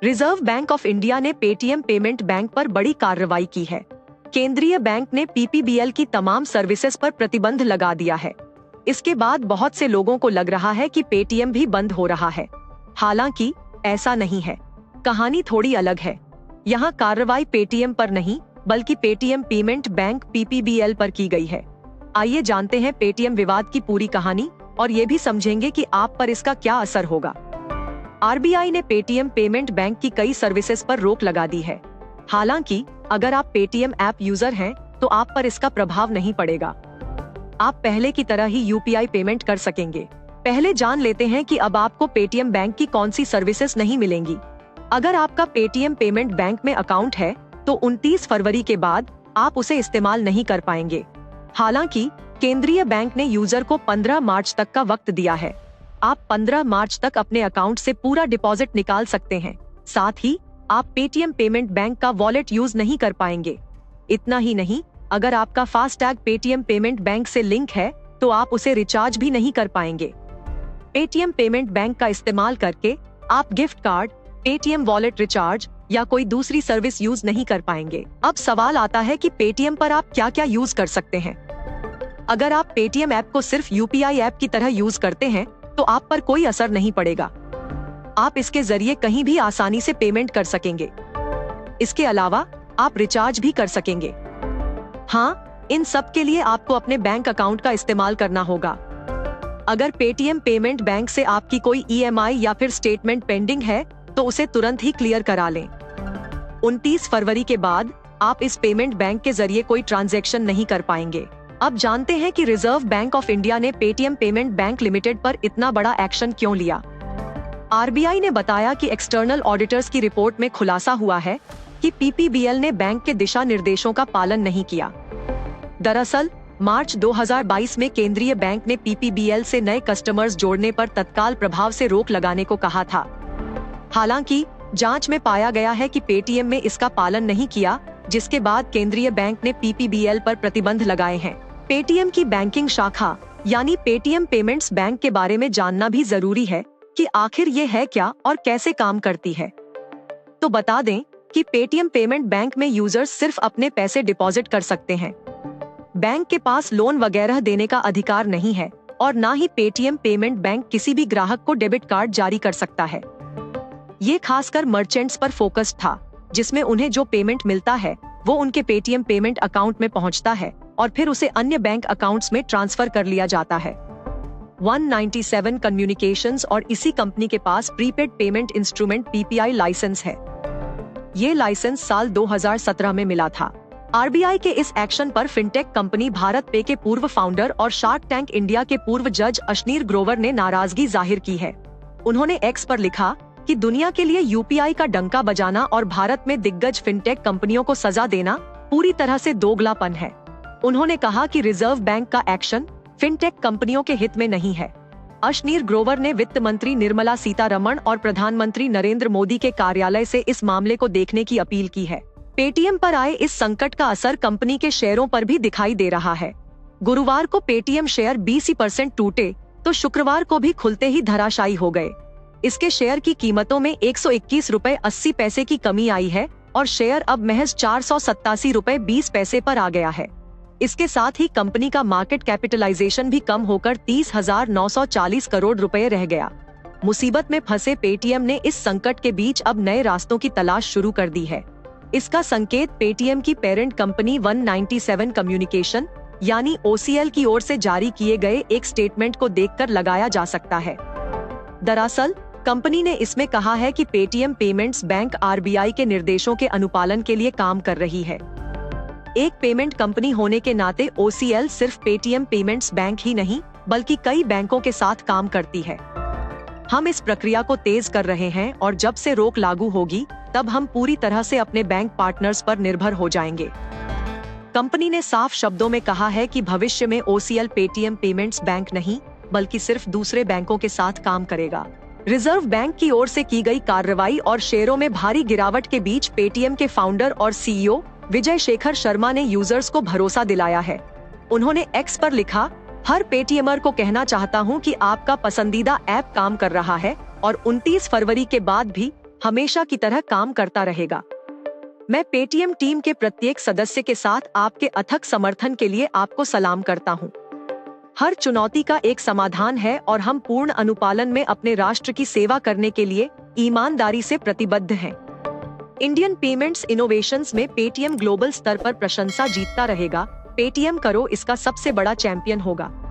Reserve bank of India ने Paytm payment bank पर बड़ी कार्रवाई की है। केंद्रीय बैंक ने पीपीबीएल की तमाम सर्विसेज पर प्रतिबंध लगा दिया है। इसके बाद बहुत से लोगों को लग रहा है कि पेटीएम भी बंद हो रहा है। हालांकि ऐसा नहीं है। कहानी थोड़ी अलग है। यहाँ कार्रवाई पेटीएम पर नहीं बल्कि पेटीएम पेमेंट बैंक पीपीबीएल पर की गई है। आइए जानते हैं पेटीएम विवाद की पूरी कहानी और ये भी समझेंगे कि आप पर इसका क्या असर होगा। आरबीआई ने पेटीएम पेमेंट बैंक की कई सर्विसेज पर रोक लगा दी है। हालांकि अगर आप पेटीएम ऐप यूजर हैं तो आप पर इसका प्रभाव नहीं पड़ेगा। आप पहले की तरह ही यूपीआई पेमेंट कर सकेंगे। पहले जान लेते हैं कि अब आपको पेटीएम बैंक की कौन सी सर्विसेज नहीं मिलेंगी। अगर आपका पेटीएम पेमेंट बैंक में अकाउंट है तो 29 फरवरी के बाद आप उसे इस्तेमाल नहीं कर पाएंगे। हालांकि केंद्रीय बैंक ने यूजर को 15 मार्च तक का वक्त दिया है। आप 15 मार्च तक अपने अकाउंट से पूरा डिपॉजिट निकाल सकते हैं। साथ ही आप पेटीएम पेमेंट बैंक का वॉलेट यूज नहीं कर पाएंगे। इतना ही नहीं, अगर आपका फास्टैग पेटीएम पेमेंट बैंक से लिंक है तो आप उसे रिचार्ज भी नहीं कर पाएंगे। पेटीएम पेमेंट बैंक का इस्तेमाल करके आप gift card, Paytm wallet recharge या कोई दूसरी सर्विस यूज नहीं कर पाएंगे। अब सवाल आता है कि पेटीएम पर आप क्या क्या यूज कर सकते हैं। अगर आप पेटीएम ऐप को सिर्फ यूपीआई ऐप की तरह यूज करते हैं तो आप पर कोई असर नहीं पड़ेगा। आप इसके जरिए कहीं भी आसानी से पेमेंट कर सकेंगे। इसके अलावा आप रिचार्ज भी कर सकेंगे। हाँ, इन सब के लिए आपको अपने बैंक अकाउंट का इस्तेमाल करना होगा। अगर पेटीएम पेमेंट बैंक से आपकी कोई ईएमआई या फिर स्टेटमेंट पेंडिंग है तो उसे तुरंत ही क्लियर करा लें। 29 फरवरी के बाद आप इस पेमेंट बैंक के जरिए कोई ट्रांजैक्शन नहीं कर पाएंगे। अब जानते हैं कि रिजर्व बैंक ऑफ इंडिया ने पेटीएम पेमेंट बैंक लिमिटेड पर इतना बड़ा एक्शन क्यों लिया। आरबीआई ने बताया कि एक्सटर्नल ऑडिटर्स की रिपोर्ट में खुलासा हुआ है कि पीपीबीएल ने बैंक के दिशा निर्देशों का पालन नहीं किया। दरअसल मार्च 2022 में केंद्रीय बैंक ने पीपीबीएल से नए कस्टमर्स जोड़ने पर तत्काल प्रभाव से रोक लगाने को कहा था। हालांकि जांच में पाया गया है कि पेटीएम में इसका पालन नहीं किया, जिसके बाद केंद्रीय बैंक ने पीपीबीएल पर प्रतिबंध लगाए हैं। पेटीएम की बैंकिंग शाखा यानी पेटीएम पेमेंट्स बैंक के बारे में जानना भी जरूरी है कि आखिर ये है क्या और कैसे काम करती है। तो बता दें कि पेटीएम पेमेंट बैंक में यूजर्स सिर्फ अपने पैसे डिपॉजिट कर सकते हैं। बैंक के पास लोन वगैरह देने का अधिकार नहीं है और ना ही पेटीएम पेमेंट बैंक किसी भी ग्राहक को डेबिट कार्ड जारी कर सकता है। ये खासकर मर्चेंट्स पर फोकस्ड था, जिसमें उन्हें जो पेमेंट मिलता है वो उनके पेटीएम पेमेंट अकाउंट में पहुंचता है और फिर उसे अन्य बैंक अकाउंट्स में ट्रांसफर कर लिया जाता है। 197 कम्युनिकेशंस और इसी कंपनी के पास prepaid payment instrument PPI licence है। ये लाइसेंस साल 2017 में मिला था। आरबीआई के इस एक्शन पर फिनटेक कंपनी भारत पे के पूर्व फाउंडर और शार्क टैंक इंडिया के पूर्व जज अशनीर ग्रोवर ने नाराजगी जाहिर की है। उन्होंने एक्स पर लिखा कि दुनिया के लिए यूपीआई का डंका बजाना और भारत में दिग्गज फिनटेक कंपनियों को सजा देना पूरी तरह से दोगलापन है। उन्होंने कहा कि रिजर्व बैंक का एक्शन फिनटेक कंपनियों के हित में नहीं है। अशनीर ग्रोवर ने वित्त मंत्री निर्मला सीतारमण और प्रधानमंत्री नरेंद्र मोदी के कार्यालय से इस मामले को देखने की अपील की है। पेटीएम पर आए इस संकट का असर कंपनी के शेयरों पर भी दिखाई दे रहा है। गुरुवार को पेटीएम शेयर 20% टूटे तो शुक्रवार को भी खुलते ही धराशायी हो गए। इसके शेयर की कीमतों में 121 रुपए 80 पैसे की कमी आई है और शेयर अब महज 487 रुपए 20 पैसे पर आ गया है। इसके साथ ही कंपनी का मार्केट कैपिटलाइजेशन भी कम होकर 30,940 करोड़ रुपए रह गया। मुसीबत में फंसे पेटीएम ने इस संकट के बीच अब नए रास्तों की तलाश शुरू कर दी है। इसका संकेत पेटीएम की पेरेंट कंपनी 197 कम्युनिकेशन यानी OCL की ओर से जारी किए गए एक स्टेटमेंट को देखकर लगाया जा सकता है। दरअसल कंपनी ने इसमें कहा है कि पेटीएम पेमेंट्स बैंक आरबीआई के निर्देशों के अनुपालन के लिए काम कर रही है। एक पेमेंट कंपनी होने के नाते OCL सिर्फ पेटीएम पेमेंट्स बैंक ही नहीं बल्कि कई बैंकों के साथ काम करती है। हम इस प्रक्रिया को तेज कर रहे हैं और जब से रोक लागू होगी तब हम पूरी तरह से अपने बैंक पार्टनर्स पर निर्भर हो जाएंगे। कंपनी ने साफ शब्दों में कहा है कि भविष्य में OCL पेटीएम पेमेंट्स बैंक नहीं बल्कि सिर्फ दूसरे बैंकों के साथ काम करेगा। रिजर्व बैंक की ओर से की गई कार्रवाई और शेयरों में भारी गिरावट के बीच पेटीएम के फाउंडर और CEO विजय शेखर शर्मा ने यूजर्स को भरोसा दिलाया है। उन्होंने एक्स पर लिखा, हर पेटीएमर को कहना चाहता हूं कि आपका पसंदीदा ऐप काम कर रहा है और 29 फरवरी के बाद भी हमेशा की तरह काम करता रहेगा। मैं पेटीएम टीम के प्रत्येक सदस्य के साथ आपके अथक समर्थन के लिए आपको सलाम करता हूं। हर चुनौती का एक समाधान है और हम पूर्ण अनुपालन में अपने राष्ट्र की सेवा करने के लिए ईमानदारी से प्रतिबद्ध हैं। इंडियन पेमेंट्स इनोवेशंस में पेटीएम ग्लोबल स्तर पर प्रशंसा जीतता रहेगा। पेटीएम करो इसका सबसे बड़ा चैंपियन होगा।